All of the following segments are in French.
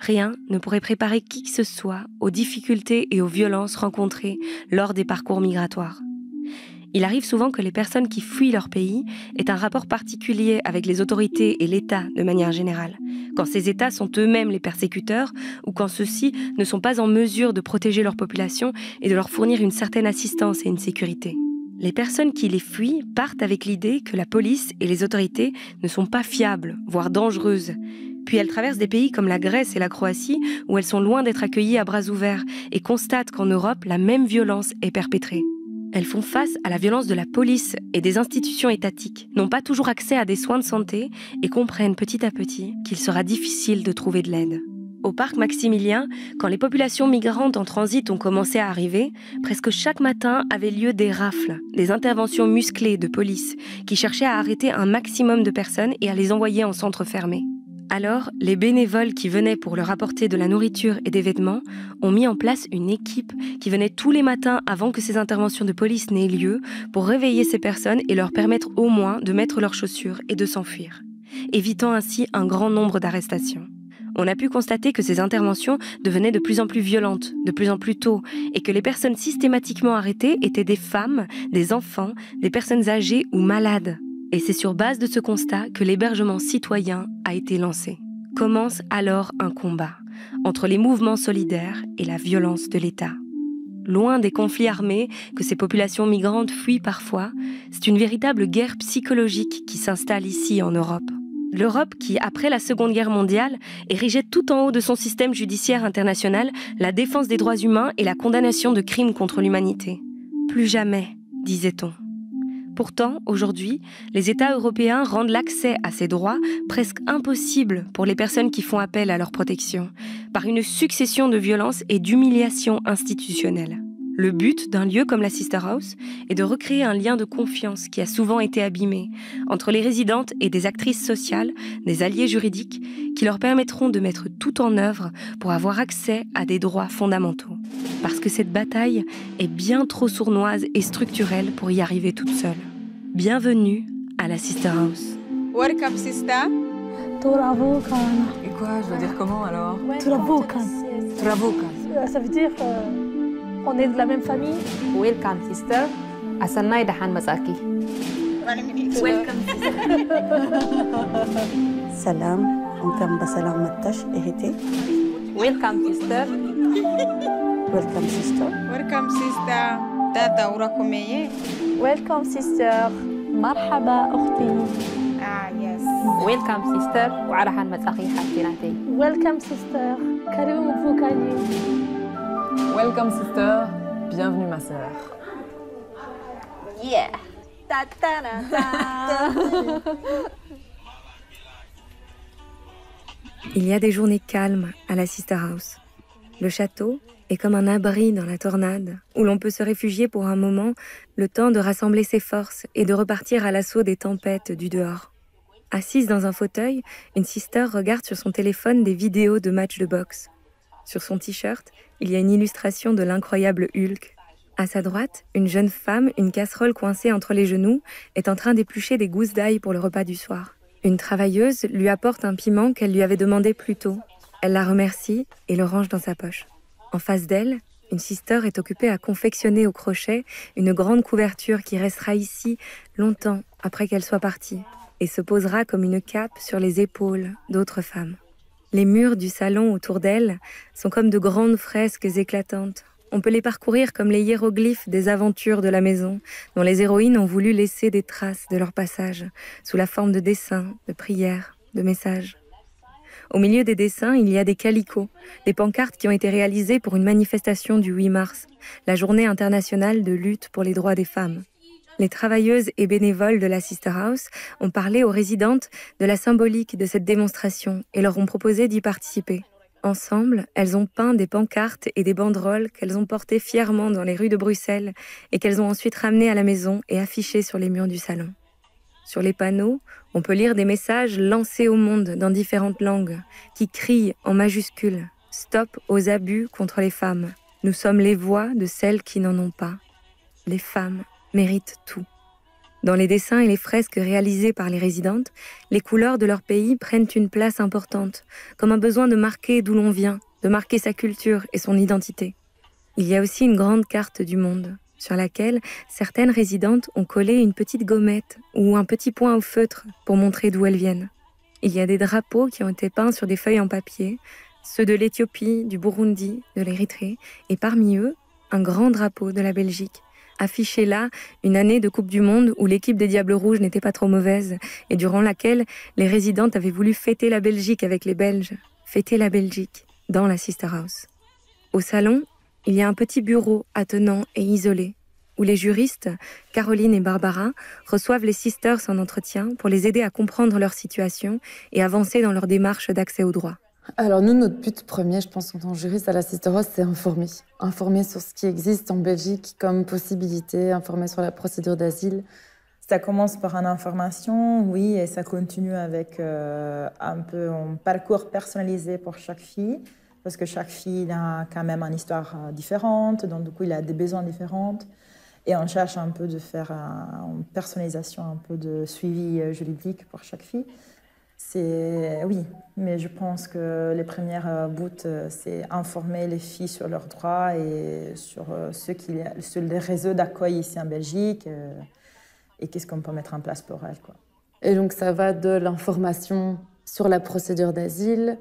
Rien ne pourrait préparer qui que ce soit aux difficultés et aux violences rencontrées lors des parcours migratoires. Il arrive souvent que les personnes qui fuient leur pays aient un rapport particulier avec les autorités et l'État de manière générale, quand ces États sont eux-mêmes les persécuteurs ou quand ceux-ci ne sont pas en mesure de protéger leur population et de leur fournir une certaine assistance et une sécurité. Les personnes qui les fuient partent avec l'idée que la police et les autorités ne sont pas fiables, voire dangereuses. Puis elles traversent des pays comme la Grèce et la Croatie où elles sont loin d'être accueillies à bras ouverts et constatent qu'en Europe, la même violence est perpétrée. Elles font face à la violence de la police et des institutions étatiques, n'ont pas toujours accès à des soins de santé et comprennent petit à petit qu'il sera difficile de trouver de l'aide. Au parc Maximilien, quand les populations migrantes en transit ont commencé à arriver, presque chaque matin avaient lieu des rafles, des interventions musclées de police qui cherchaient à arrêter un maximum de personnes et à les envoyer en centre fermé. Alors, les bénévoles qui venaient pour leur apporter de la nourriture et des vêtements ont mis en place une équipe qui venait tous les matins avant que ces interventions de police n'aient lieu pour réveiller ces personnes et leur permettre au moins de mettre leurs chaussures et de s'enfuir, évitant ainsi un grand nombre d'arrestations. On a pu constater que ces interventions devenaient de plus en plus violentes, de plus en plus tôt, et que les personnes systématiquement arrêtées étaient des femmes, des enfants, des personnes âgées ou malades. Et c'est sur base de ce constat que l'hébergement citoyen a été lancé. Commence alors un combat entre les mouvements solidaires et la violence de l'État. Loin des conflits armés que ces populations migrantes fuient parfois, c'est une véritable guerre psychologique qui s'installe ici en Europe. L'Europe qui, après la Seconde Guerre mondiale, érigeait tout en haut de son système judiciaire international la défense des droits humains et la condamnation de crimes contre l'humanité. Plus jamais, disait-on. Pourtant, aujourd'hui, les États européens rendent l'accès à ces droits presque impossible pour les personnes qui font appel à leur protection, par une succession de violences et d'humiliations institutionnelles. Le but d'un lieu comme la Sister House est de recréer un lien de confiance qui a souvent été abîmé entre les résidentes et des actrices sociales, des alliés juridiques, qui leur permettront de mettre tout en œuvre pour avoir accès à des droits fondamentaux. Parce que cette bataille est bien trop sournoise et structurelle pour y arriver toute seule. Bienvenue à la Sister House. Welcome, sister. Et quoi, je dois dire comment alors? Turavukan. Ça veut dire on est de la même famille. Welcome, sister. Asanay dahan masaki. Welcome, sister. Salam, on basalam matash ehete. Welcome, sister. Welcome, sister. Welcome, sister. Dada urakomeye. Welcome, sister. Marhaba, أختي. Ah, yes. Welcome, sister. وعرحان مساقي حاتيناتي. Welcome, sister. Karibu mfukani. Welcome sister, bienvenue ma sœur. Yeah. Ta ta ta ta. Il y a des journées calmes à la Sister House. Le château est comme un abri dans la tornade, où l'on peut se réfugier pour un moment, le temps de rassembler ses forces et de repartir à l'assaut des tempêtes du dehors. Assise dans un fauteuil, une sister regarde sur son téléphone des vidéos de matchs de boxe. Sur son t-shirt, il y a une illustration de l'incroyable Hulk. À sa droite, une jeune femme, une casserole coincée entre les genoux, est en train d'éplucher des gousses d'ail pour le repas du soir. Une travailleuse lui apporte un piment qu'elle lui avait demandé plus tôt. Elle la remercie et le range dans sa poche. En face d'elle, une sister est occupée à confectionner au crochet une grande couverture qui restera ici longtemps après qu'elle soit partie et se posera comme une cape sur les épaules d'autres femmes. Les murs du salon autour d'elle sont comme de grandes fresques éclatantes. On peut les parcourir comme les hiéroglyphes des aventures de la maison, dont les héroïnes ont voulu laisser des traces de leur passage, sous la forme de dessins, de prières, de messages. Au milieu des dessins, il y a des calicots, des pancartes qui ont été réalisées pour une manifestation du 8 mars, la journée internationale de lutte pour les droits des femmes. Les travailleuses et bénévoles de la Sister House ont parlé aux résidentes de la symbolique de cette démonstration et leur ont proposé d'y participer. Ensemble, elles ont peint des pancartes et des banderoles qu'elles ont portées fièrement dans les rues de Bruxelles et qu'elles ont ensuite ramenées à la maison et affichées sur les murs du salon. Sur les panneaux, on peut lire des messages lancés au monde dans différentes langues qui crient en majuscules « Stop aux abus contre les femmes. Nous sommes les voix de celles qui n'en ont pas. Les femmes méritent tout. » Dans les dessins et les fresques réalisés par les résidentes, les couleurs de leur pays prennent une place importante, comme un besoin de marquer d'où l'on vient, de marquer sa culture et son identité. Il y a aussi une grande carte du monde, sur laquelle certaines résidentes ont collé une petite gommette ou un petit point au feutre pour montrer d'où elles viennent. Il y a des drapeaux qui ont été peints sur des feuilles en papier, ceux de l'Éthiopie, du Burundi, de l'Érythrée, et parmi eux, un grand drapeau de la Belgique, affiché là une année de Coupe du Monde où l'équipe des Diables Rouges n'était pas trop mauvaise et durant laquelle les résidentes avaient voulu fêter la Belgique avec les Belges, fêter la Belgique dans la Sister House. Au salon, il y a un petit bureau attenant et isolé où les juristes, Caroline et Barbara, reçoivent les sisters en entretien pour les aider à comprendre leur situation et avancer dans leur démarche d'accès au droit. Alors nous, notre but premier, je pense, en tant que juriste à la Sister House, c'est informer. Informer sur ce qui existe en Belgique comme possibilité, informer sur la procédure d'asile. Ça commence par une information, oui, et ça continue avec un peu un parcours personnalisé pour chaque fille, parce que chaque fille a quand même une histoire différente, donc du coup, il a des besoins différents. Et on cherche un peu de faire une personnalisation, un peu de suivi juridique pour chaque fille. Oui, mais je pense que les premières bouts, c'est informer les filles sur leurs droits et sur les réseaux d'accueil ici en Belgique et qu'est-ce qu'on peut mettre en place pour elles, quoi. Et donc ça va de l'information sur la procédure d'asile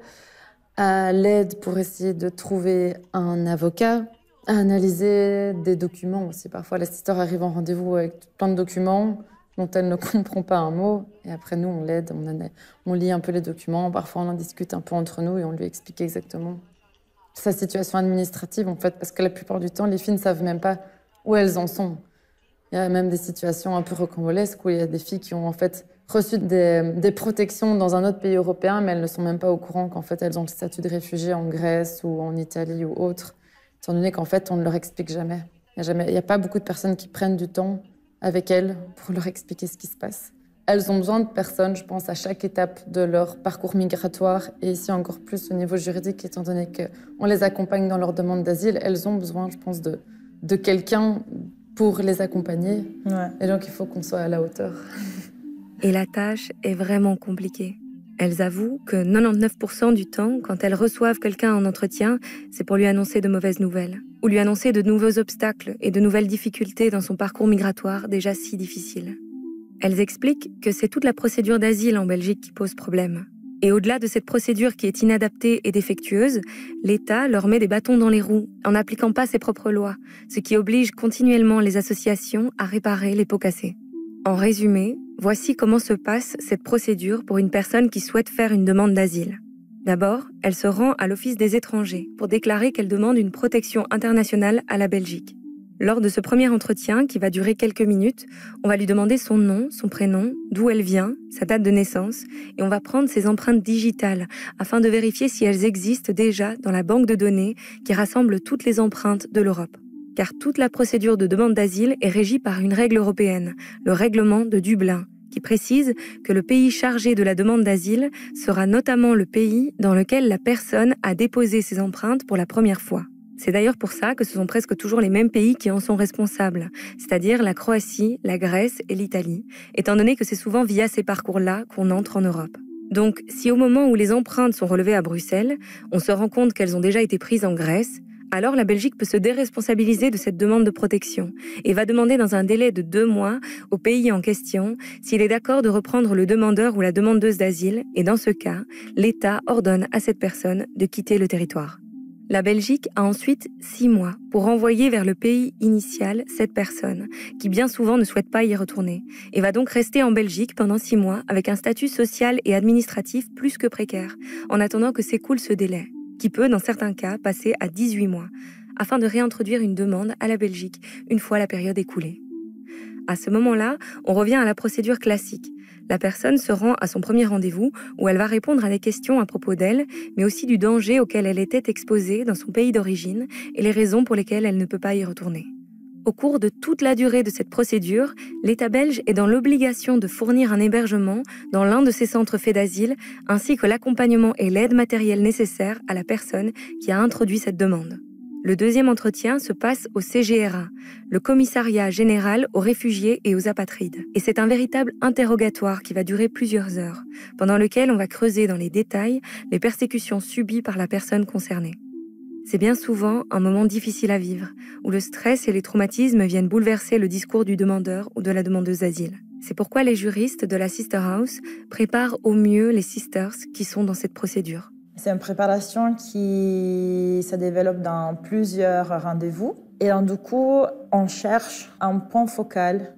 à l'aide pour essayer de trouver un avocat, à analyser des documents aussi. Parfois, la sister arrive en rendez-vous avec plein de documents dont elle ne comprend pas un mot. Et après, nous, on l'aide, on lit un peu les documents. Parfois, on en discute un peu entre nous et on lui explique exactement sa situation administrative, en fait, parce que la plupart du temps, les filles ne savent même pas où elles en sont. Il y a même des situations un peu rocambolesques où il y a des filles qui ont en fait reçu des protections dans un autre pays européen, mais elles ne sont même pas au courant qu'en fait, elles ont le statut de réfugié en Grèce ou en Italie ou autre, étant donné qu'en fait, on ne leur explique jamais. Il n'y a pas beaucoup de personnes qui prennent du temps avec elles pour leur expliquer ce qui se passe. Elles ont besoin de personnes, je pense, à chaque étape de leur parcours migratoire, et ici encore plus au niveau juridique, étant donné qu'on les accompagne dans leur demande d'asile. Elles ont besoin, je pense, de quelqu'un pour les accompagner. Ouais. Et donc, il faut qu'on soit à la hauteur. Et la tâche est vraiment compliquée. Elles avouent que 99% du temps, quand elles reçoivent quelqu'un en entretien, c'est pour lui annoncer de mauvaises nouvelles, ou lui annoncer de nouveaux obstacles et de nouvelles difficultés dans son parcours migratoire déjà si difficile. Elles expliquent que c'est toute la procédure d'asile en Belgique qui pose problème. Et au-delà de cette procédure qui est inadaptée et défectueuse, l'État leur met des bâtons dans les roues en n'appliquant pas ses propres lois, ce qui oblige continuellement les associations à réparer les pots cassés. En résumé, voici comment se passe cette procédure pour une personne qui souhaite faire une demande d'asile. D'abord, elle se rend à l'Office des étrangers pour déclarer qu'elle demande une protection internationale à la Belgique. Lors de ce premier entretien, qui va durer quelques minutes, on va lui demander son nom, son prénom, d'où elle vient, sa date de naissance, et on va prendre ses empreintes digitales afin de vérifier si elles existent déjà dans la banque de données qui rassemble toutes les empreintes de l'Europe. Car toute la procédure de demande d'asile est régie par une règle européenne, le règlement de Dublin, qui précise que le pays chargé de la demande d'asile sera notamment le pays dans lequel la personne a déposé ses empreintes pour la première fois. C'est d'ailleurs pour ça que ce sont presque toujours les mêmes pays qui en sont responsables, c'est-à-dire la Croatie, la Grèce et l'Italie, étant donné que c'est souvent via ces parcours-là qu'on entre en Europe. Donc, si au moment où les empreintes sont relevées à Bruxelles, on se rend compte qu'elles ont déjà été prises en Grèce, alors la Belgique peut se déresponsabiliser de cette demande de protection et va demander dans un délai de 2 mois au pays en question s'il est d'accord de reprendre le demandeur ou la demandeuse d'asile, et dans ce cas, l'État ordonne à cette personne de quitter le territoire. La Belgique a ensuite 6 mois pour renvoyer vers le pays initial cette personne, qui bien souvent ne souhaite pas y retourner, et va donc rester en Belgique pendant 6 mois avec un statut social et administratif plus que précaire, en attendant que s'écoule ce délai, qui peut, dans certains cas, passer à 18 mois, afin de réintroduire une demande à la Belgique une fois la période écoulée. À ce moment-là, on revient à la procédure classique. La personne se rend à son premier rendez-vous où elle va répondre à des questions à propos d'elle, mais aussi du danger auquel elle était exposée dans son pays d'origine et les raisons pour lesquelles elle ne peut pas y retourner. Au cours de toute la durée de cette procédure, l'État belge est dans l'obligation de fournir un hébergement dans l'un de ses centres faits d'asile, ainsi que l'accompagnement et l'aide matérielle nécessaire à la personne qui a introduit cette demande. Le deuxième entretien se passe au CGRA, le Commissariat général aux réfugiés et aux apatrides. Et c'est un véritable interrogatoire qui va durer plusieurs heures, pendant lequel on va creuser dans les détails les persécutions subies par la personne concernée. C'est bien souvent un moment difficile à vivre, où le stress et les traumatismes viennent bouleverser le discours du demandeur ou de la demandeuse d'asile. C'est pourquoi les juristes de la Sister House préparent au mieux les sisters qui sont dans cette procédure. C'est une préparation qui se développe dans plusieurs rendez-vous. Et donc, du coup, on cherche un point focal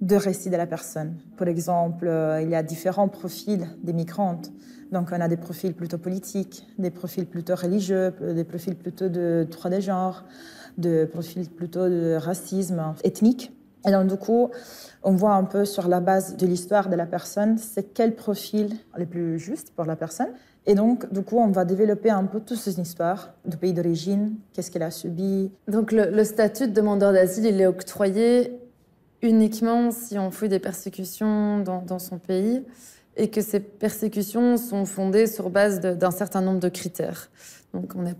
de récit de la personne. Par exemple, il y a différents profils des migrantes. Donc, on a des profils plutôt politiques, des profils plutôt religieux, des profils plutôt de droit des genres, des profils plutôt de racisme ethnique. Et donc, du coup, on voit un peu sur la base de l'histoire de la personne, c'est quel profil est le plus juste pour la personne. Et donc, du coup, on va développer un peu toute cette histoire du pays d'origine, qu'est-ce qu'elle a subi. Donc, le statut de demandeur d'asile, il est octroyé uniquement si on fuit des persécutions dans son pays et que ces persécutions sont fondées sur base d'un certain nombre de critères. Donc, on n'est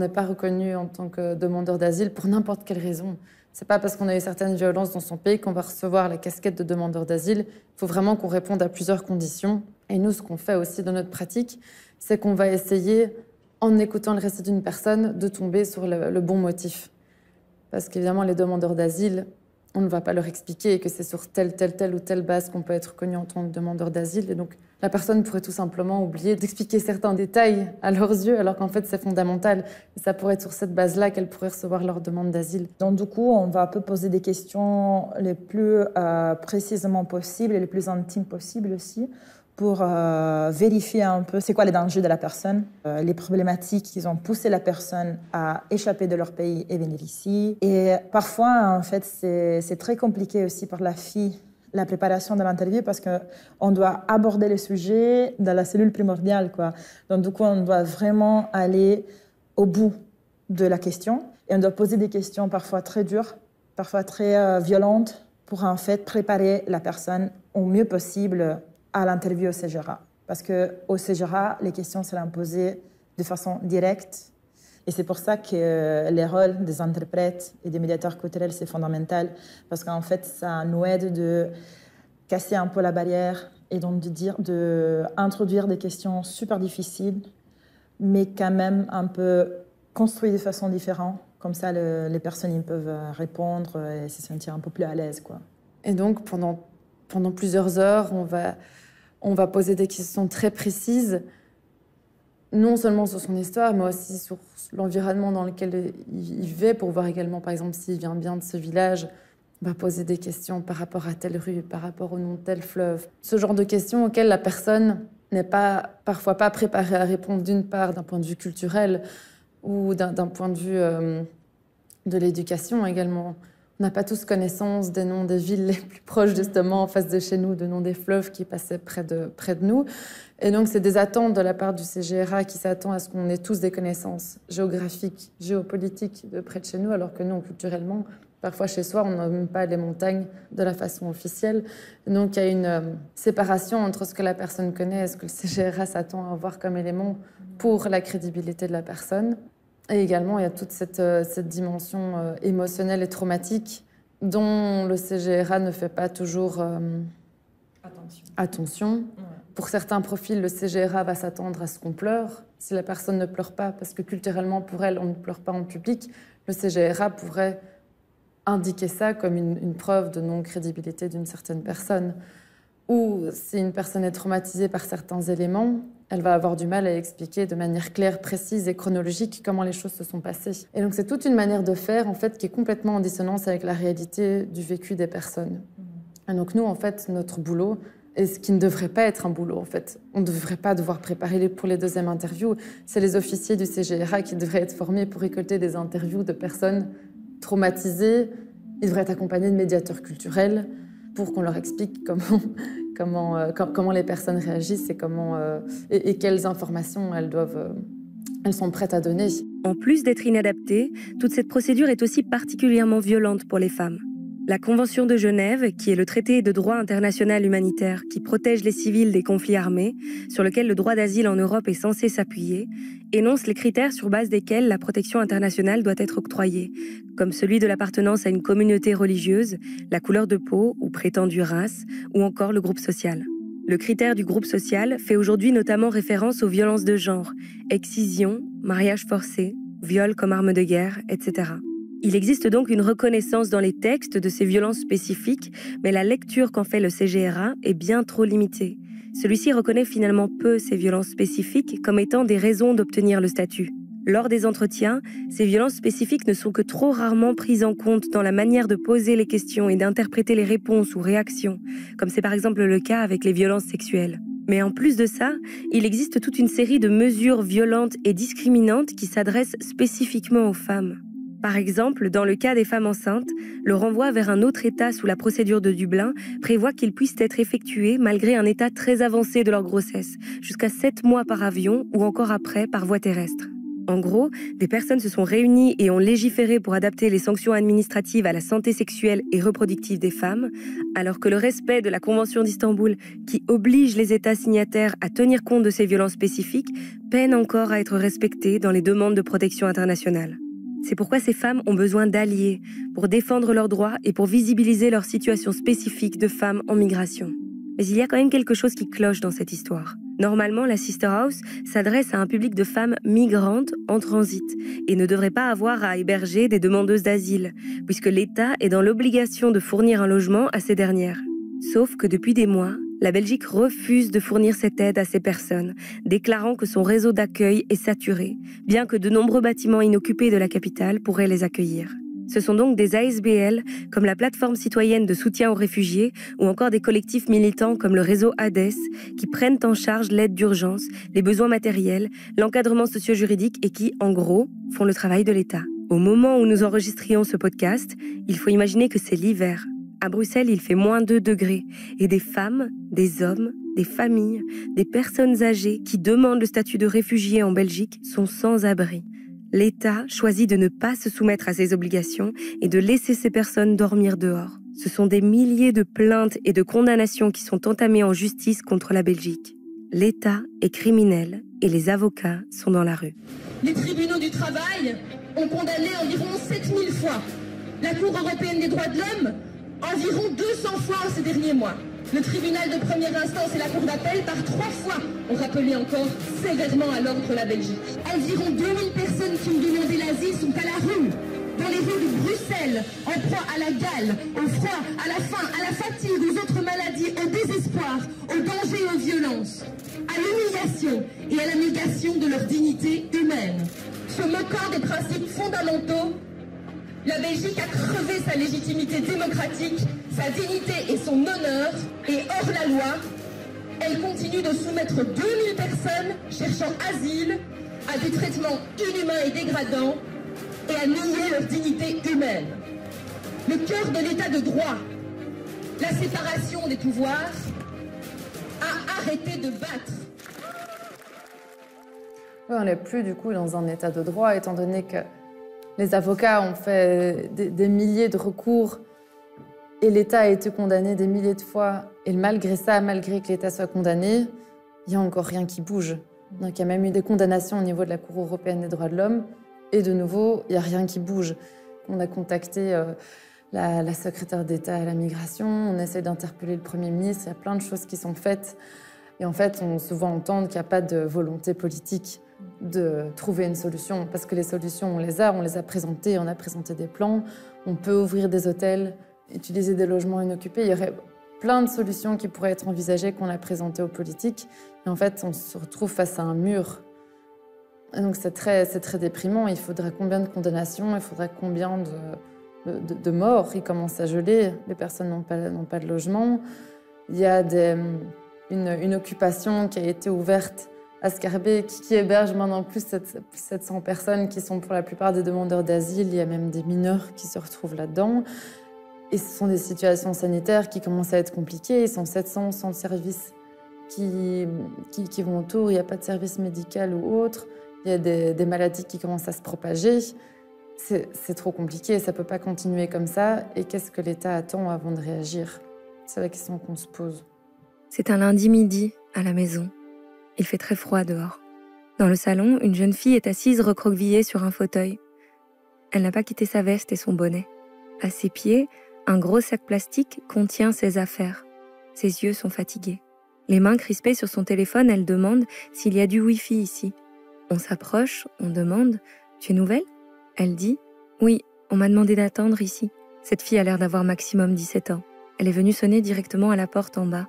pas reconnu en tant que demandeur d'asile pour n'importe quelle raison. C'est pas parce qu'on a eu certaines violences dans son pays qu'on va recevoir la casquette de demandeur d'asile. Il faut vraiment qu'on réponde à plusieurs conditions. Et nous, ce qu'on fait aussi dans notre pratique, c'est qu'on va essayer, en écoutant le récit d'une personne, de tomber sur le bon motif. Parce qu'évidemment, les demandeurs d'asile, on ne va pas leur expliquer que c'est sur telle ou telle base qu'on peut être connu en tant que demandeur d'asile. Et donc, la personne pourrait tout simplement oublier d'expliquer certains détails à leurs yeux, alors qu'en fait, c'est fondamental. Et ça pourrait être sur cette base-là qu'elles pourraient recevoir leur demande d'asile. Donc, du coup, on va un peu poser des questions les plus précisément possibles et les plus intimes possibles aussi, pour vérifier un peu c'est quoi les dangers de la personne, les problématiques qui ont poussé la personne à échapper de leur pays et venir ici. Et parfois, en fait, c'est très compliqué aussi pour la fille, la préparation de l'interview, parce qu'on doit aborder le sujet dans la cellule primordiale, quoi. Donc, du coup, on doit vraiment aller au bout de la question. Et on doit poser des questions parfois très dures, parfois très violentes, pour en fait préparer la personne au mieux possible à l'interview au CGRA. Parce qu'au CGRA, les questions seront posées de façon directe. Et c'est pour ça que les rôles des interprètes et des médiateurs culturels, c'est fondamental. Parce qu'en fait, ça nous aide de casser un peu la barrière et donc d'introduire des questions super difficiles, mais quand même un peu construites de façon différente. Comme ça, les personnes ils peuvent répondre et se sentir un peu plus à l'aise, quoi. Et donc, pendant plusieurs heures, on va poser des questions très précises, non seulement sur son histoire, mais aussi sur l'environnement dans lequel il vit, pour voir également, par exemple, s'il vient bien de ce village. On va poser des questions par rapport à telle rue, par rapport au nom de tel fleuve. Ce genre de questions auxquelles la personne n'est parfois pas préparée à répondre, d'une part d'un point de vue culturel ou d'un point de vue de l'éducation également. On n'a pas tous connaissance des noms des villes les plus proches, justement, en face de chez nous, des noms des fleuves qui passaient près de nous. Et donc, c'est des attentes de la part du CGRA qui s'attend à ce qu'on ait tous des connaissances géographiques, géopolitiques de près de chez nous, alors que nous, culturellement, parfois chez soi, on nomme pas les montagnes de la façon officielle. Et donc, il y a une séparation entre ce que la personne connaît et ce que le CGRA s'attend à avoir comme élément pour la crédibilité de la personne. Et également, il y a toute cette dimension émotionnelle et traumatique dont le CGRA ne fait pas toujours attention. Ouais. Pour certains profils, le CGRA va s'attendre à ce qu'on pleure. Si la personne ne pleure pas, parce que culturellement, pour elle, on ne pleure pas en public, le CGRA pourrait indiquer ça comme une preuve de non-crédibilité d'une certaine personne. Ou si une personne est traumatisée par certains éléments, elle va avoir du mal à expliquer de manière claire, précise et chronologique comment les choses se sont passées. Et donc c'est toute une manière de faire en fait qui est complètement en dissonance avec la réalité du vécu des personnes. Et donc nous en fait notre boulot, et ce qui ne devrait pas être un boulot en fait, on ne devrait pas devoir préparer pour les deuxièmes interviews, c'est les officiers du CGRA qui devraient être formés pour récolter des interviews de personnes traumatisées. Ils devraient être accompagnés de médiateurs culturels pour qu'on leur explique comment les personnes réagissent et quelles informations elles sont prêtes à donner. En plus d'être inadaptée, toute cette procédure est aussi particulièrement violente pour les femmes. La Convention de Genève, qui est le traité de droit international humanitaire qui protège les civils des conflits armés, sur lequel le droit d'asile en Europe est censé s'appuyer, énonce les critères sur base desquels la protection internationale doit être octroyée, comme celui de l'appartenance à une communauté religieuse, la couleur de peau ou prétendue race, ou encore le groupe social. Le critère du groupe social fait aujourd'hui notamment référence aux violences de genre, excision, mariage forcé, viol comme arme de guerre, etc. Il existe donc une reconnaissance dans les textes de ces violences spécifiques, mais la lecture qu'en fait le CGRA est bien trop limitée. Celui-ci reconnaît finalement peu ces violences spécifiques comme étant des raisons d'obtenir le statut. Lors des entretiens, ces violences spécifiques ne sont que trop rarement prises en compte dans la manière de poser les questions et d'interpréter les réponses ou réactions, comme c'est par exemple le cas avec les violences sexuelles. Mais en plus de ça, il existe toute une série de mesures violentes et discriminantes qui s'adressent spécifiquement aux femmes. Par exemple, dans le cas des femmes enceintes, le renvoi vers un autre État sous la procédure de Dublin prévoit qu'ils puissent être effectués malgré un état très avancé de leur grossesse, jusqu'à 7 mois par avion ou encore après par voie terrestre. En gros, des personnes se sont réunies et ont légiféré pour adapter les sanctions administratives à la santé sexuelle et reproductive des femmes, alors que le respect de la Convention d'Istanbul, qui oblige les États signataires à tenir compte de ces violences spécifiques, peine encore à être respecté dans les demandes de protection internationale. C'est pourquoi ces femmes ont besoin d'alliés pour défendre leurs droits et pour visibiliser leur situation spécifique de femmes en migration. Mais il y a quand même quelque chose qui cloche dans cette histoire. Normalement, la Sister House s'adresse à un public de femmes migrantes en transit et ne devrait pas avoir à héberger des demandeuses d'asile, puisque l'État est dans l'obligation de fournir un logement à ces dernières. Sauf que depuis des mois, la Belgique refuse de fournir cette aide à ces personnes, déclarant que son réseau d'accueil est saturé, bien que de nombreux bâtiments inoccupés de la capitale pourraient les accueillir. Ce sont donc des ASBL, comme la plateforme citoyenne de soutien aux réfugiés, ou encore des collectifs militants comme le réseau ADES, qui prennent en charge l'aide d'urgence, les besoins matériels, l'encadrement socio-juridique et qui, en gros, font le travail de l'État. Au moment où nous enregistrions ce podcast, il faut imaginer que c'est l'hiver. À Bruxelles, il fait moins 2 degrés et des femmes, des hommes, des familles, des personnes âgées qui demandent le statut de réfugié en Belgique sont sans abri. L'État choisit de ne pas se soumettre à ses obligations et de laisser ces personnes dormir dehors. Ce sont des milliers de plaintes et de condamnations qui sont entamées en justice contre la Belgique. L'État est criminel et les avocats sont dans la rue. Les tribunaux du travail ont condamné environ 7000 fois. La Cour européenne des droits de l'homme, environ 200 fois en ces derniers mois. Le tribunal de première instance et la cour d'appel, par 3 fois, ont rappelé encore sévèrement à l'ordre la Belgique. Environ 2000 personnes qui ont demandé l'asile sont à la rue, dans les rues de Bruxelles, en proie à la gale, au froid, à la faim, à la fatigue, aux autres maladies, au désespoir, au danger et aux violences, à l'humiliation et à la négation de leur dignité humaine. Se moquant des principes fondamentaux, la Belgique a crevé sa légitimité démocratique, sa dignité et son honneur, et hors la loi, elle continue de soumettre 2000 personnes cherchant asile à des traitements inhumains et dégradants et à nier leur dignité humaine. Le cœur de l'état de droit, la séparation des pouvoirs, a arrêté de battre. Oui, on n'est plus du coup dans un état de droit, étant donné que les avocats ont fait des milliers de recours et l'État a été condamné des milliers de fois. Et malgré ça, malgré que l'État soit condamné, il n'y a encore rien qui bouge. Donc il y a même eu des condamnations au niveau de la Cour européenne des droits de l'homme. Et de nouveau, il n'y a rien qui bouge. On a contacté la secrétaire d'État à la migration, on essaie d'interpeller le Premier ministre, il y a plein de choses qui sont faites. Et en fait, on se voit entendre qu'il n'y a pas de volonté politique de trouver une solution. Parce que les solutions, on les a présentées, on a présenté des plans. On peut ouvrir des hôtels, utiliser des logements inoccupés. Il y aurait plein de solutions qui pourraient être envisagées qu'on a présentées aux politiques. Et en fait, on se retrouve face à un mur. Et donc c'est très déprimant. Il faudrait combien de condamnations, il faudrait combien de morts. Il commence à geler, les personnes n'ont pas de logement. Il y a une occupation qui a été ouverte à Scarbeck, qui héberge maintenant plus de 700 personnes qui sont pour la plupart des demandeurs d'asile. Il y a même des mineurs qui se retrouvent là-dedans. Et ce sont des situations sanitaires qui commencent à être compliquées. Ils sont 700 sans services qui vont autour. Il n'y a pas de service médical ou autre. Il y a des maladies qui commencent à se propager. C'est trop compliqué, ça peut pas continuer comme ça. Et qu'est-ce que l'État attend avant de réagir? C'est la question qu'on se pose. C'est un lundi midi, à la maison. Il fait très froid dehors. Dans le salon, une jeune fille est assise recroquevillée sur un fauteuil. Elle n'a pas quitté sa veste et son bonnet. À ses pieds, un gros sac plastique contient ses affaires. Ses yeux sont fatigués. Les mains crispées sur son téléphone, elle demande s'il y a du Wi-Fi ici. On s'approche, on demande « Tu es nouvelle ?» Elle dit « Oui, on m'a demandé d'attendre ici. » Cette fille a l'air d'avoir maximum 17 ans. Elle est venue sonner directement à la porte en bas.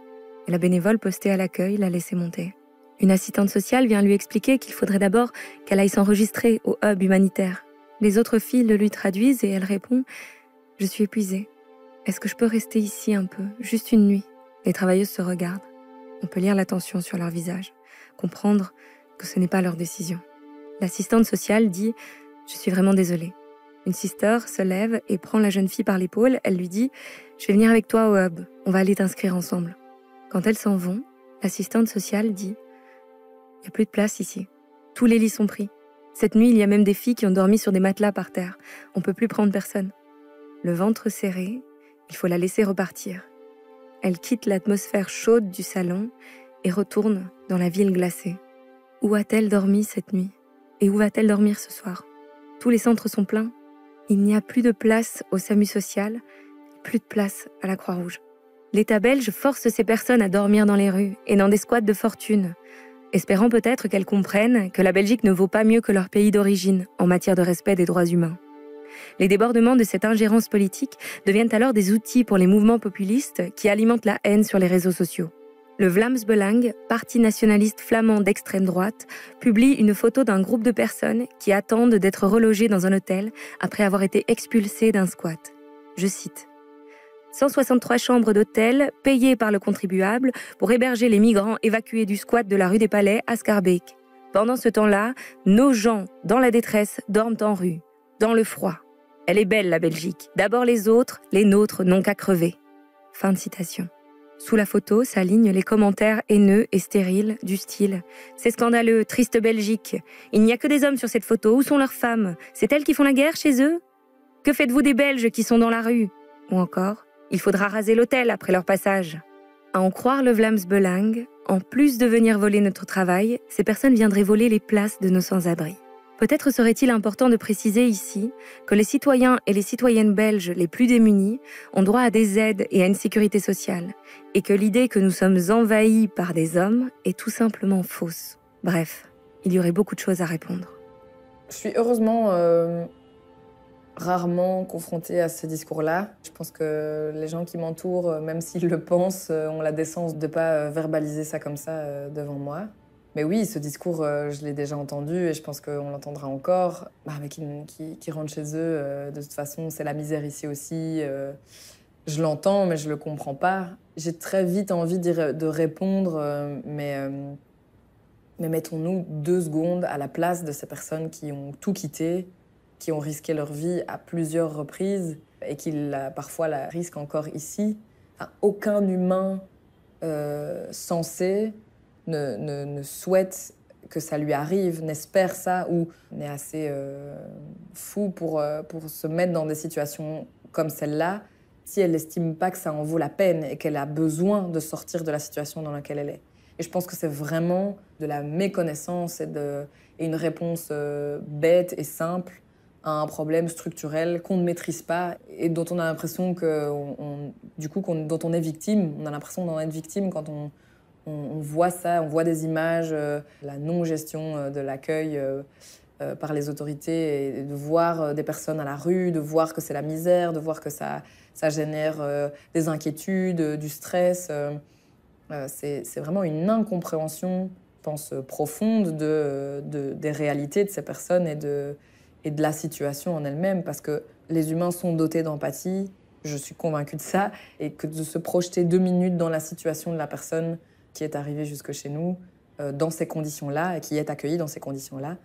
Et la bénévole postée à l'accueil l'a laissée monter. Une assistante sociale vient lui expliquer qu'il faudrait d'abord qu'elle aille s'enregistrer au hub humanitaire. Les autres filles le lui traduisent et elle répond « Je suis épuisée. Est-ce que je peux rester ici un peu, juste une nuit ?» Les travailleuses se regardent. On peut lire la tension sur leur visage, comprendre que ce n'est pas leur décision. L'assistante sociale dit « Je suis vraiment désolée ». Une sister se lève et prend la jeune fille par l'épaule. Elle lui dit « Je vais venir avec toi au hub, on va aller t'inscrire ensemble ». Quand elles s'en vont, l'assistante sociale dit « Il n'y a plus de place ici. Tous les lits sont pris. Cette nuit, il y a même des filles qui ont dormi sur des matelas par terre. On ne peut plus prendre personne. » Le ventre serré, il faut la laisser repartir. Elle quitte l'atmosphère chaude du salon et retourne dans la ville glacée. Où a-t-elle dormi cette nuit? Et où va-t-elle dormir ce soir? Tous les centres sont pleins. Il n'y a plus de place au SAMU social, plus de place à la Croix-Rouge. L'État belge force ces personnes à dormir dans les rues et dans des squats de fortune, espérant peut-être qu'elles comprennent que la Belgique ne vaut pas mieux que leur pays d'origine en matière de respect des droits humains. Les débordements de cette ingérence politique deviennent alors des outils pour les mouvements populistes qui alimentent la haine sur les réseaux sociaux. Le Vlaams Belang, parti nationaliste flamand d'extrême droite, publie une photo d'un groupe de personnes qui attendent d'être relogées dans un hôtel après avoir été expulsées d'un squat. Je cite « 163 chambres d'hôtel payées par le contribuable pour héberger les migrants évacués du squat de la rue des Palais à Schaerbeek. Pendant ce temps-là, nos gens, dans la détresse, dorment en rue, dans le froid. Elle est belle, la Belgique. D'abord les autres, les nôtres n'ont qu'à crever. » Fin de citation. Sous la photo s'alignent les commentaires haineux et stériles du style « C'est scandaleux, triste Belgique. Il n'y a que des hommes sur cette photo. Où sont leurs femmes? C'est elles qui font la guerre chez eux? Que faites-vous des Belges qui sont dans la rue ?» Ou encore « Il faudra raser l'hôtel après leur passage. » À en croire le Vlaams Belang, en plus de venir voler notre travail, ces personnes viendraient voler les places de nos sans-abri. Peut-être serait-il important de préciser ici que les citoyens et les citoyennes belges les plus démunis ont droit à des aides et à une sécurité sociale, et que l'idée que nous sommes envahis par des hommes est tout simplement fausse. Bref, il y aurait beaucoup de choses à répondre. Je suis heureusement rarement confrontée à ce discours-là. Je pense que les gens qui m'entourent, même s'ils le pensent, ont la décence de ne pas verbaliser ça comme ça devant moi. Mais oui, ce discours, je l'ai déjà entendu et je pense qu'on l'entendra encore. Mais qui rentrent chez eux, de toute façon, c'est la misère ici aussi. Je l'entends, mais je le comprends pas. J'ai très vite envie de répondre, mais mettons-nous 2 secondes à la place de ces personnes qui ont tout quitté, qui ont risqué leur vie à plusieurs reprises et qui parfois la risquent encore ici. Enfin, aucun humain sensé ne souhaite que ça lui arrive, n'espère ça, ou est assez fou pour se mettre dans des situations comme celle-là, si elle n'estime pas que ça en vaut la peine et qu'elle a besoin de sortir de la situation dans laquelle elle est. Et je pense que c'est vraiment de la méconnaissance et une réponse bête et simple à un problème structurel qu'on ne maîtrise pas et dont on a l'impression dont on est victime. On a l'impression d'en être victime quand on voit ça, on voit des images, la non-gestion de l'accueil par les autorités, et de voir des personnes à la rue, de voir que c'est la misère, de voir que ça génère des inquiétudes, du stress. C'est vraiment une incompréhension, je pense, profonde des réalités de ces personnes et de la situation en elle-même, parce que les humains sont dotés d'empathie, je suis convaincue de ça, et que de se projeter 2 minutes dans la situation de la personne qui est arrivée jusque chez nous, dans ces conditions-là, et qui est accueillie dans ces conditions-là,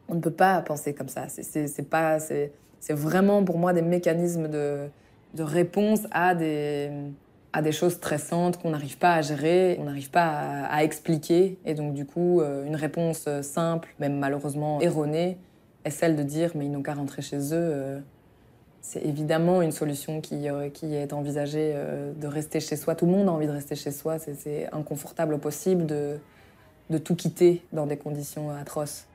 on ne peut pas penser comme ça. C'est vraiment pour moi des mécanismes de réponse à des choses stressantes qu'on n'arrive pas à gérer, qu'on n'arrive pas à expliquer. Et donc du coup, une réponse simple, même malheureusement erronée, est celle de dire mais ils n'ont qu'à rentrer chez eux. C'est évidemment une solution qui est envisagée de rester chez soi. Tout le monde a envie de rester chez soi. C'est inconfortable au possible de tout quitter dans des conditions atroces.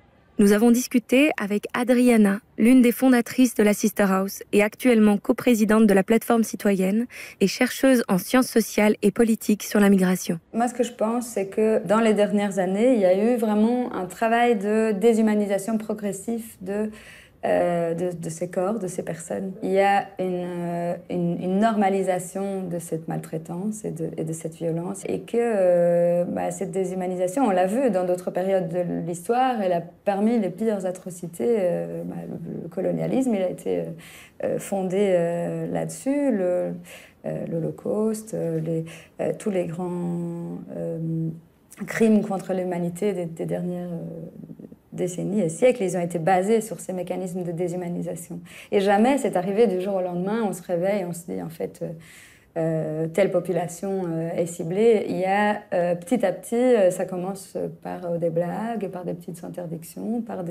Nous avons discuté avec Adriana, l'une des fondatrices de la Sister House et actuellement coprésidente de la plateforme citoyenne et chercheuse en sciences sociales et politiques sur la migration. Moi, ce que je pense, c'est que dans les dernières années, il y a eu vraiment un travail de déshumanisation progressif de ces corps, de ces personnes. Il y a une normalisation de cette maltraitance et de cette violence. Et que cette déshumanisation, on l'a vu dans d'autres périodes de l'histoire, elle a permis les pires atrocités. Le colonialisme, il a été fondé là-dessus, l'Holocauste, tous les grands crimes contre l'humanité des dernières décennies et siècles, ils ont été basés sur ces mécanismes de déshumanisation. Et jamais c'est arrivé du jour au lendemain, on se réveille et on se dit en fait telle population est ciblée. Il y a petit à petit, ça commence par des blagues, par des petites interdictions, par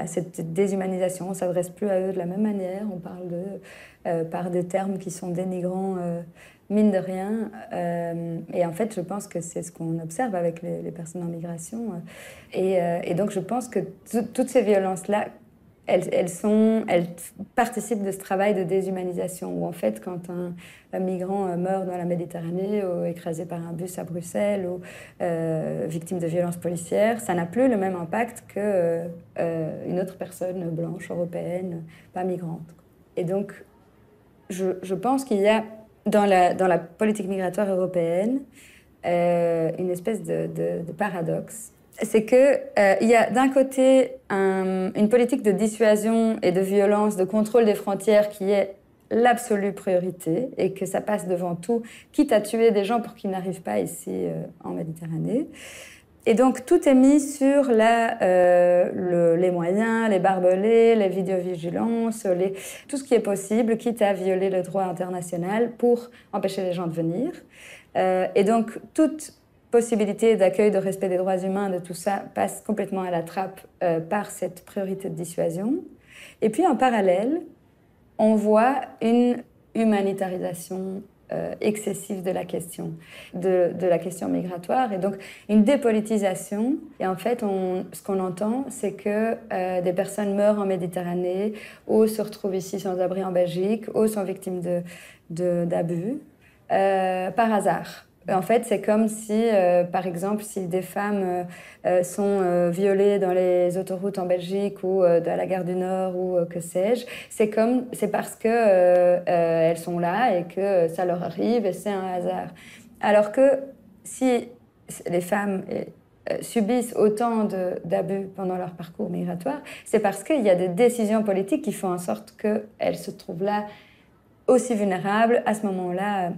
cette déshumanisation. On ne s'adresse plus à eux de la même manière, on parle par des termes qui sont dénigrants mine de rien. Et en fait, je pense que c'est ce qu'on observe avec les personnes en migration. Et donc, je pense que toutes ces violences-là, elles participent de ce travail de déshumanisation, où en fait, quand un migrant meurt dans la Méditerranée, ou écrasé par un bus à Bruxelles, ou victime de violences policières, ça n'a plus le même impact qu'une autre personne blanche, européenne, pas migrante. Et donc, je pense qu'il y a dans la politique migratoire européenne une espèce de paradoxe. C'est qu'il y a d'un côté une politique de dissuasion et de violence, de contrôle des frontières qui est l'absolue priorité et que ça passe devant tout, quitte à tuer des gens pour qu'ils n'arrivent pas ici en Méditerranée. Et donc, tout est mis sur les moyens, les barbelés, les vidéovigilances, tout ce qui est possible, quitte à violer le droit international pour empêcher les gens de venir. Et donc, toute possibilité d'accueil, de respect des droits humains, de tout ça, passe complètement à la trappe par cette priorité de dissuasion. Et puis, en parallèle, on voit une humanitarisation excessive de la question, de la question migratoire, et donc une dépolitisation. Et en fait, ce qu'on entend, c'est que des personnes meurent en Méditerranée, ou se retrouvent ici sans abri en Belgique, ou sont victimes d'abus, par hasard. En fait, c'est comme si, par exemple, si des femmes sont violées dans les autoroutes en Belgique ou à la gare du Nord ou que sais-je, c'est parce que elles sont là et que ça leur arrive et c'est un hasard. Alors que si les femmes subissent autant d'abus pendant leur parcours migratoire, c'est parce qu'il y a des décisions politiques qui font en sorte qu'elles se trouvent là aussi vulnérables à ce moment-là,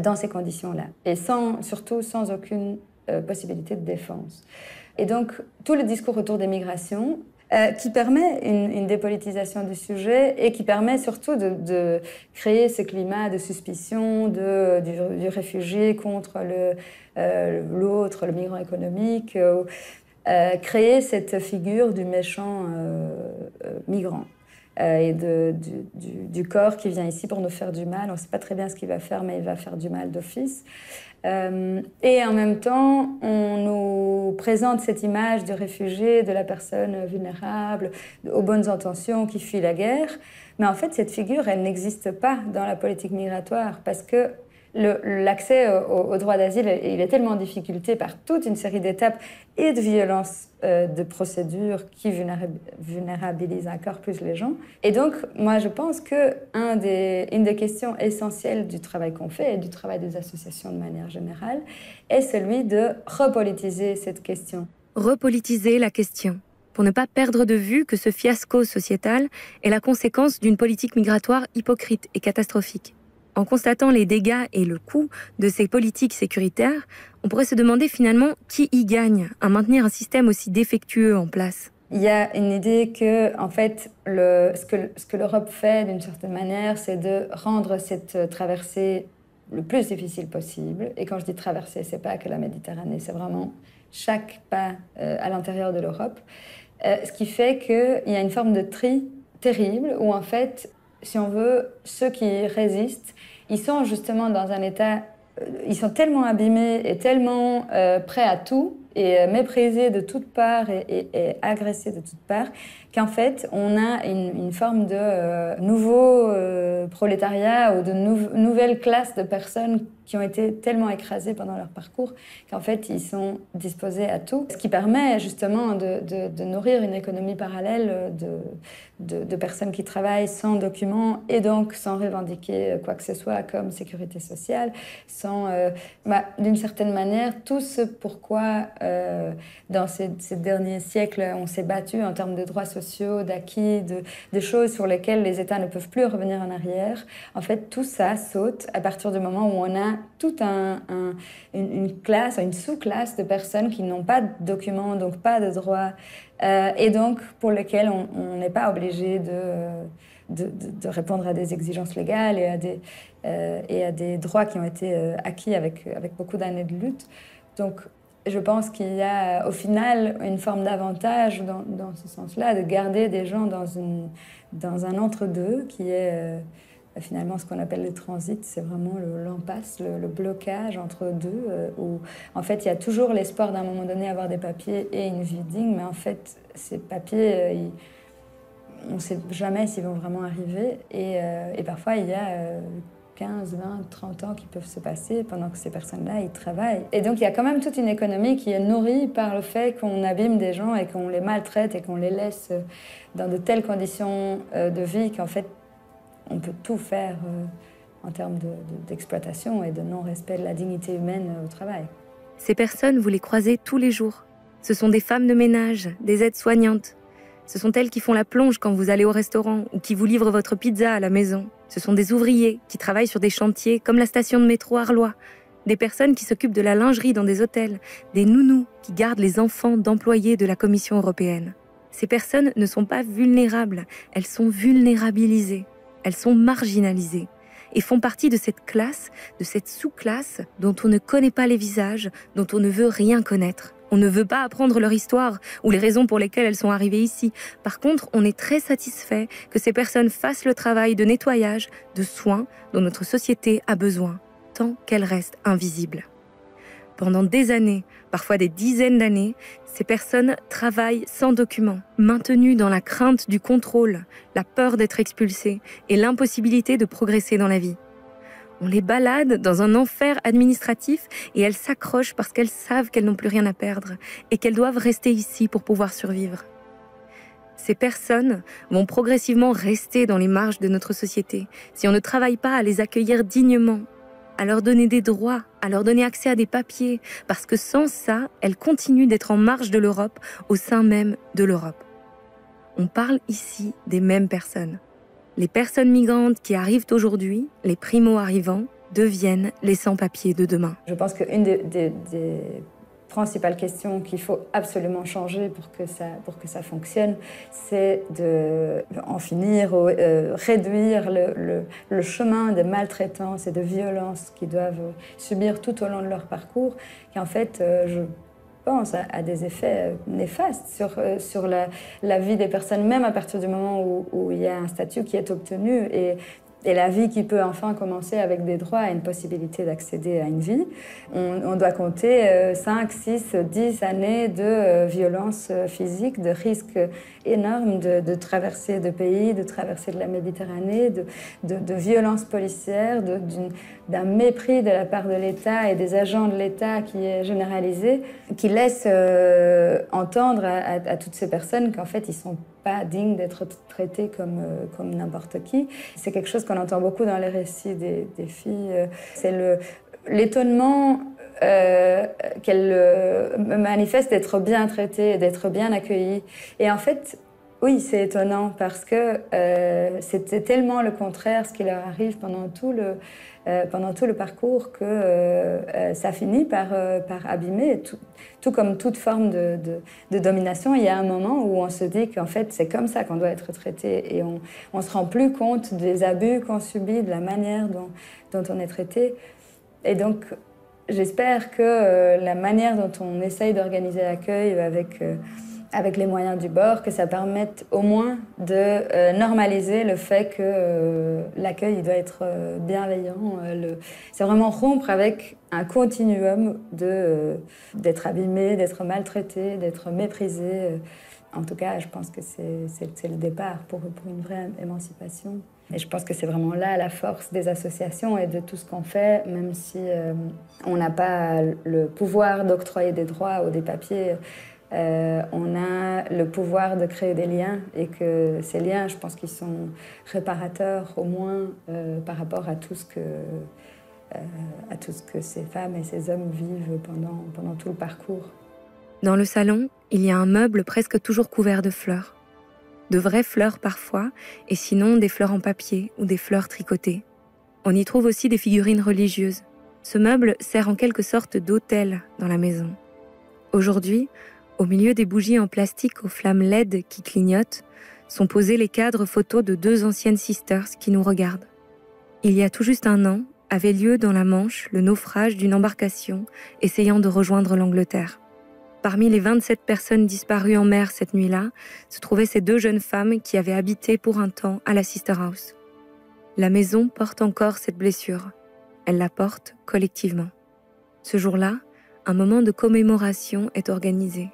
dans ces conditions-là, et surtout sans aucune possibilité de défense. Et donc, tout le discours autour des migrations, qui permet une dépolitisation du sujet et qui permet surtout de créer ce climat de suspicion du réfugié contre l'autre, le migrant économique, créer cette figure du méchant migrant. Et du corps qui vient ici pour nous faire du mal. On ne sait pas très bien ce qu'il va faire, mais il va faire du mal d'office. Et en même temps, on nous présente cette image du réfugié, de la personne vulnérable, aux bonnes intentions qui fuit la guerre. Mais en fait, cette figure, elle n'existe pas dans la politique migratoire parce que l'accès au droit d'asile, il est tellement en difficulté par toute une série d'étapes et de violences de procédures qui vulnérabilisent encore plus les gens. Et donc, moi, je pense qu'une des questions essentielles du travail qu'on fait et du travail des associations de manière générale est celui de repolitiser cette question. Repolitiser la question, pour ne pas perdre de vue que ce fiasco sociétal est la conséquence d'une politique migratoire hypocrite et catastrophique. En constatant les dégâts et le coût de ces politiques sécuritaires, on pourrait se demander finalement qui y gagne à maintenir un système aussi défectueux en place. Il y a une idée que, en fait, ce que l'Europe fait d'une certaine manière, c'est de rendre cette traversée le plus difficile possible. Et quand je dis traverser, c'est pas que la Méditerranée, c'est vraiment chaque pas à l'intérieur de l'Europe. Ce qui fait qu'il y a une forme de tri terrible où en fait, si on veut, ceux qui résistent, ils sont justement dans un état, ils sont tellement abîmés et tellement prêts à tout et méprisés de toutes parts et agressés de toutes parts, qu'en fait, on a une forme de nouveau prolétariat ou de nouvelle classe de personnes qui ont été tellement écrasées pendant leur parcours qu'en fait, ils sont disposés à tout. Ce qui permet justement de nourrir une économie parallèle de personnes qui travaillent sans documents et donc sans revendiquer quoi que ce soit comme sécurité sociale, sans, d'une certaine manière, tout ce pourquoi dans ces derniers siècles on s'est battu en termes de droits sociaux, d'acquis, de choses sur lesquelles les États ne peuvent plus revenir en arrière. En fait, tout ça saute à partir du moment où on a toute une classe, une sous-classe de personnes qui n'ont pas de documents, donc pas de droits, et donc pour lesquelles on n'est pas obligé de répondre à des exigences légales et à des droits qui ont été acquis avec beaucoup d'années de lutte. Donc, je pense qu'il y a au final une forme d'avantage dans ce sens-là, de garder des gens dans un entre-deux qui est finalement ce qu'on appelle le transit. C'est vraiment l'impasse, le blocage entre deux, où en fait il y a toujours l'espoir d'un moment donné avoir des papiers et une vie digne, mais en fait ces papiers, on ne sait jamais s'ils vont vraiment arriver et parfois il y a 15, 20, 30 ans qui peuvent se passer pendant que ces personnes-là, ils travaillent. Et donc, il y a quand même toute une économie qui est nourrie par le fait qu'on abîme des gens et qu'on les maltraite et qu'on les laisse dans de telles conditions de vie qu'en fait, on peut tout faire en termes d'exploitation et de non-respect de la dignité humaine au travail. Ces personnes, vous les croisez tous les jours. Ce sont des femmes de ménage, des aides-soignantes. Ce sont elles qui font la plonge quand vous allez au restaurant ou qui vous livrent votre pizza à la maison. Ce sont des ouvriers qui travaillent sur des chantiers comme la station de métro Arlois, des personnes qui s'occupent de la lingerie dans des hôtels, des nounous qui gardent les enfants d'employés de la Commission européenne. Ces personnes ne sont pas vulnérables, elles sont vulnérabilisées, elles sont marginalisées et font partie de cette classe, de cette sous-classe dont on ne connaît pas les visages, dont on ne veut rien connaître. On ne veut pas apprendre leur histoire ou les raisons pour lesquelles elles sont arrivées ici. Par contre, on est très satisfait que ces personnes fassent le travail de nettoyage, de soins dont notre société a besoin, tant qu'elles restent invisibles. Pendant des années, parfois des dizaines d'années, ces personnes travaillent sans documents, maintenues dans la crainte du contrôle, la peur d'être expulsées et l'impossibilité de progresser dans la vie. On les balade dans un enfer administratif et elles s'accrochent parce qu'elles savent qu'elles n'ont plus rien à perdre et qu'elles doivent rester ici pour pouvoir survivre. Ces personnes vont progressivement rester dans les marges de notre société si on ne travaille pas à les accueillir dignement, à leur donner des droits, à leur donner accès à des papiers, parce que sans ça, elles continuent d'être en marge de l'Europe, au sein même de l'Europe. On parle ici des mêmes personnes. Les personnes migrantes qui arrivent aujourd'hui, les primo-arrivants, deviennent les sans-papiers de demain. Je pense qu'une des principales questions qu'il faut absolument changer pour que ça fonctionne, c'est d'en finir, réduire le chemin de maltraitance et de violence qu'ils doivent subir tout au long de leur parcours, qui en fait, je pense à des effets néfastes sur la vie des personnes, même à partir du moment où il y a un statut qui est obtenu et la vie qui peut enfin commencer avec des droits et une possibilité d'accéder à une vie. On doit compter 5, 6, 10 années de violence physique, de risques énormes de traversée de pays, de traversée de la Méditerranée, de violences policières, d'un mépris de la part de l'État et des agents de l'État qui est généralisé, qui laisse entendre à toutes ces personnes qu'en fait, ils sont pas dignes d'être traités comme n'importe qui. C'est quelque chose qu'on entend beaucoup dans les récits des filles. C'est l'étonnement qu'elles manifestent d'être bien traitées, d'être bien accueillies. Et en fait, oui, c'est étonnant parce que c'était tellement le contraire ce qui leur arrive pendant tout le parcours que ça finit par abîmer. Tout comme toute forme de domination, il y a un moment où on se dit qu'en fait, c'est comme ça qu'on doit être traité et on ne se rend plus compte des abus qu'on subit, de la manière dont on est traité. Et donc, j'espère que la manière dont on essaye d'organiser l'accueil avec les moyens du bord, que ça permette au moins de normaliser le fait que l'accueil il doit être bienveillant. C'est vraiment rompre avec un continuum d'être abîmé, d'être maltraité, d'être méprisé. En tout cas, je pense que c'est le départ pour une vraie émancipation. Et je pense que c'est vraiment là la force des associations et de tout ce qu'on fait, même si on n'a pas le pouvoir d'octroyer des droits ou des papiers. On a le pouvoir de créer des liens et que ces liens, je pense qu'ils sont réparateurs au moins par rapport à tout ce que ces femmes et ces hommes vivent pendant tout le parcours. Dans le salon, il y a un meuble presque toujours couvert de fleurs. De vraies fleurs parfois, et sinon des fleurs en papier ou des fleurs tricotées. On y trouve aussi des figurines religieuses. Ce meuble sert en quelque sorte d'autel dans la maison. Aujourd'hui, au milieu des bougies en plastique aux flammes LED qui clignotent, sont posés les cadres photos de 2 anciennes sisters qui nous regardent. Il y a tout juste 1 an, avait lieu dans la Manche le naufrage d'une embarcation essayant de rejoindre l'Angleterre. Parmi les 27 personnes disparues en mer cette nuit-là, se trouvaient ces 2 jeunes femmes qui avaient habité pour un temps à la Sister House. La maison porte encore cette blessure. Elle la porte collectivement. Ce jour-là, un moment de commémoration est organisé.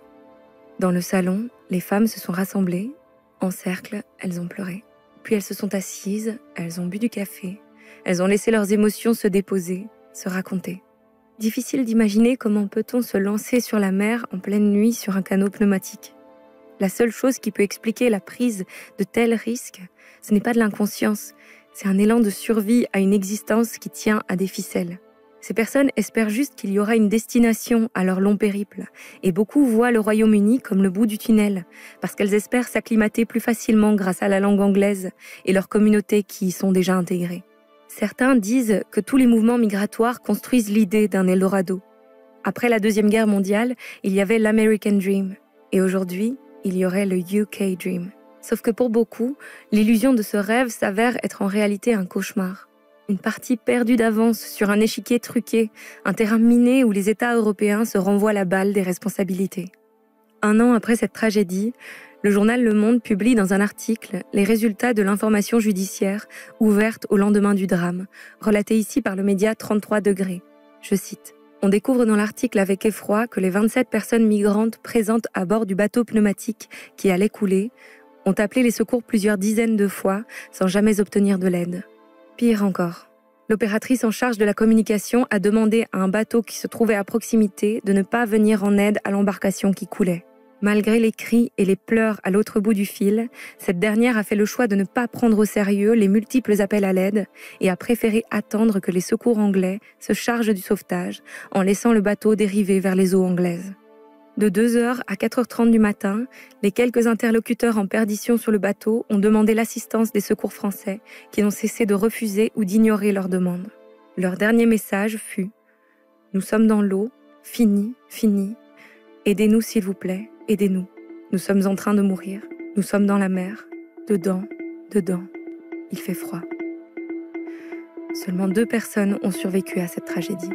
Dans le salon, les femmes se sont rassemblées. En cercle, elles ont pleuré. Puis elles se sont assises, elles ont bu du café. Elles ont laissé leurs émotions se déposer, se raconter. Difficile d'imaginer comment peut-on se lancer sur la mer en pleine nuit sur un canot pneumatique. La seule chose qui peut expliquer la prise de tels risques, ce n'est pas de l'inconscience, c'est un élan de survie à une existence qui tient à des ficelles. Ces personnes espèrent juste qu'il y aura une destination à leur long périple, et beaucoup voient le Royaume-Uni comme le bout du tunnel, parce qu'elles espèrent s'acclimater plus facilement grâce à la langue anglaise et leurs communautés qui y sont déjà intégrées. Certains disent que tous les mouvements migratoires construisent l'idée d'un Eldorado. Après la Deuxième Guerre mondiale, il y avait l'American Dream. Et aujourd'hui, il y aurait le UK Dream. Sauf que pour beaucoup, l'illusion de ce rêve s'avère être en réalité un cauchemar. Une partie perdue d'avance sur un échiquier truqué, un terrain miné où les États européens se renvoient la balle des responsabilités. 1 an après cette tragédie, le journal Le Monde publie dans un article les résultats de l'information judiciaire ouverte au lendemain du drame, relatée ici par le média 33 degrés. Je cite. « On découvre dans l'article avec effroi que les 27 personnes migrantes présentes à bord du bateau pneumatique qui allait couler ont appelé les secours plusieurs dizaines de fois sans jamais obtenir de l'aide. Pire encore, l'opératrice en charge de la communication a demandé à un bateau qui se trouvait à proximité de ne pas venir en aide à l'embarcation qui coulait. Malgré les cris et les pleurs à l'autre bout du fil, cette dernière a fait le choix de ne pas prendre au sérieux les multiples appels à l'aide et a préféré attendre que les secours anglais se chargent du sauvetage en laissant le bateau dériver vers les eaux anglaises. De 2h à 4h30 du matin, les quelques interlocuteurs en perdition sur le bateau ont demandé l'assistance des secours français qui n'ont cessé de refuser ou d'ignorer leurs demandes. Leur dernier message fut « Nous sommes dans l'eau, fini, fini. Aidez-nous s'il vous plaît. Aidez-nous. Nous sommes en train de mourir. Nous sommes dans la mer. Dedans, dedans. Il fait froid. » Seulement 2 personnes ont survécu à cette tragédie.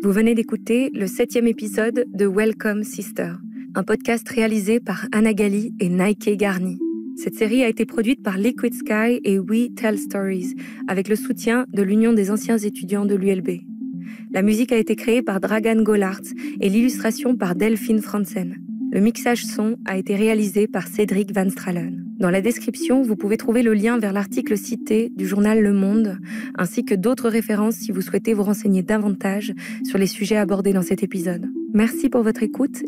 Vous venez d'écouter le 7e épisode de Welcome Sister, un podcast réalisé par Anna Gali et Nike Garni. Cette série a été produite par Liquid Sky et We Tell Stories, avec le soutien de l'Union des anciens étudiants de l'ULB. La musique a été créée par Dragan Golart et l'illustration par Delphine Franzen. Le mixage son a été réalisé par Cédric Van Stralen. Dans la description, vous pouvez trouver le lien vers l'article cité du journal Le Monde, ainsi que d'autres références si vous souhaitez vous renseigner davantage sur les sujets abordés dans cet épisode. Merci pour votre écoute